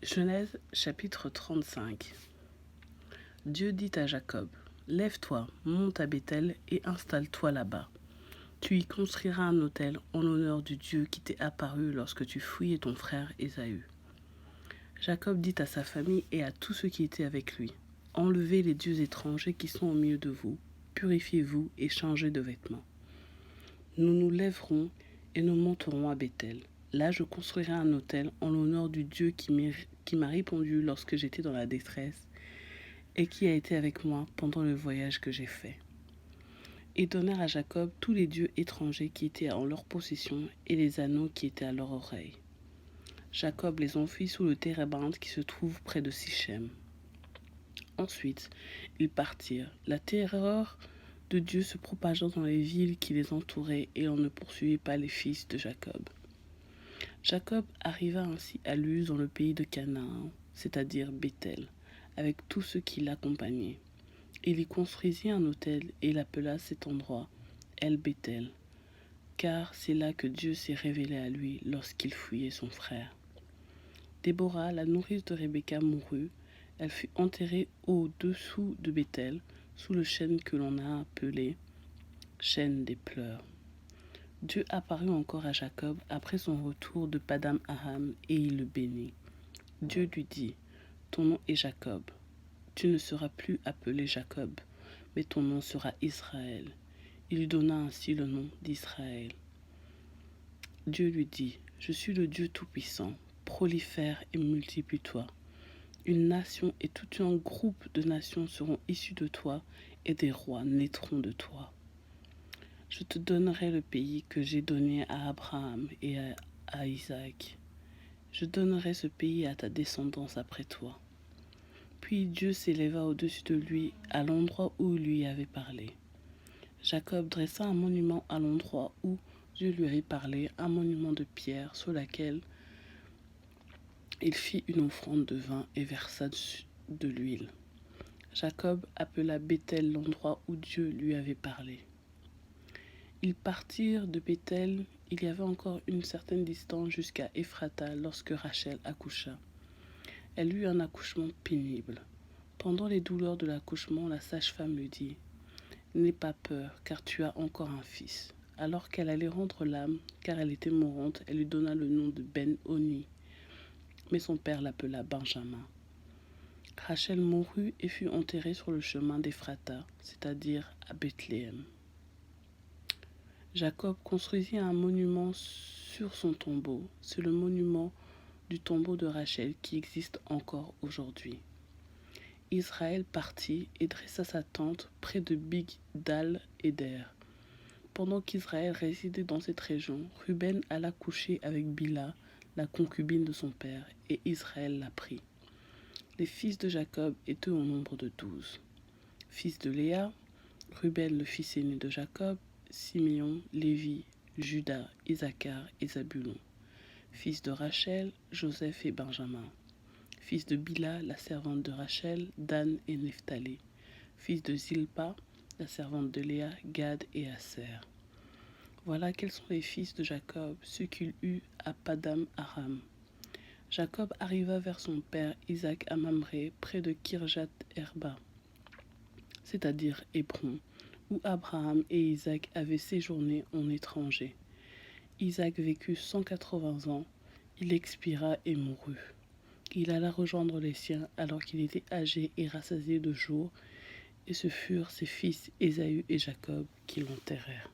Genèse chapitre 35. Dieu dit à Jacob, « Lève-toi, monte à Béthel et installe-toi là-bas. Tu y construiras un autel en l'honneur du Dieu qui t'est apparu lorsque tu fouillais ton frère Ésaü. » Jacob dit à sa famille et à tous ceux qui étaient avec lui, « Enlevez les dieux étrangers qui sont au milieu de vous, purifiez-vous et changez de vêtements. Nous nous lèverons et nous monterons à Béthel. Là, je construirai un autel en l'honneur du Dieu qui m'a répondu lorsque j'étais dans la détresse et qui a été avec moi pendant le voyage que j'ai fait. » Ils donnèrent à Jacob tous les dieux étrangers qui étaient en leur possession et les anneaux qui étaient à leur oreille. Jacob les enfuit sous le térébinthe qui se trouve près de Sichem. Ensuite, ils partirent. La terreur de Dieu se propagea dans les villes qui les entouraient et on ne poursuivit pas les fils de Jacob. Jacob arriva ainsi à Luz dans le pays de Canaan, c'est-à-dire Béthel, avec tous ceux qui l'accompagnaient. Il y construisit un autel et l'appela cet endroit El-Béthel, car c'est là que Dieu s'est révélé à lui lorsqu'il fouillait son frère. Déborah, la nourrice de Rebecca, mourut. Elle fut enterrée au-dessous de Béthel, sous le chêne que l'on a appelé chêne des pleurs. Dieu apparut encore à Jacob après son retour de Padam Aram et il le bénit. Dieu lui dit, « Ton nom est Jacob. Tu ne seras plus appelé Jacob, mais ton nom sera Israël. » Il lui donna ainsi le nom d'Israël. Dieu lui dit, « Je suis le Dieu Tout-Puissant, prolifère et multiplie-toi. Une nation et tout un groupe de nations seront issus de toi et des rois naîtront de toi. Je te donnerai le pays que j'ai donné à Abraham et à Isaac. Je donnerai ce pays à ta descendance après toi. » Puis Dieu s'éleva au-dessus de lui à l'endroit où il lui avait parlé. Jacob dressa un monument à l'endroit où Dieu lui avait parlé, un monument de pierre sur laquelle il fit une offrande de vin et versa de l'huile. Jacob appela Béthel l'endroit où Dieu lui avait parlé. Ils partirent de Béthel, il y avait encore une certaine distance jusqu'à Ephrata lorsque Rachel accoucha. Elle eut un accouchement pénible. Pendant les douleurs de l'accouchement, la sage-femme lui dit, « N'aie pas peur, car tu as encore un fils. » Alors qu'elle allait rendre l'âme, car elle était mourante, elle lui donna le nom de Ben-Oni. Mais son père l'appela Benjamin. Rachel mourut et fut enterrée sur le chemin d'Ephrata, c'est-à-dire à Bethléem. Jacob construisit un monument sur son tombeau. C'est le monument du tombeau de Rachel qui existe encore aujourd'hui. Israël partit et dressa sa tente près de Migdal Eder. Pendant qu'Israël résidait dans cette région, Ruben alla coucher avec Bila, la concubine de son père, et Israël la prit. Les fils de Jacob étaient au nombre de 12. Fils de Léa, Ruben le fils aîné de Jacob, Siméon, Lévi, Juda, Isaacar et Zabulon. Fils de Rachel, Joseph et Benjamin. Fils de Bila, la servante de Rachel, Dan et Nephtali. Fils de Zilpa, la servante de Léa, Gad et Aser. Voilà quels sont les fils de Jacob, ceux qu'il eut à Padam Aram. Jacob arriva vers son père Isaac à Mamré, près de Kirjat Herba, c'est-à-dire Hébron, où Abraham et Isaac avaient séjourné en étranger. Isaac vécut 180 ans, il expira et mourut. Il alla rejoindre les siens alors qu'il était âgé et rassasié de jours, et ce furent ses fils Ésaü et Jacob qui l'enterrèrent.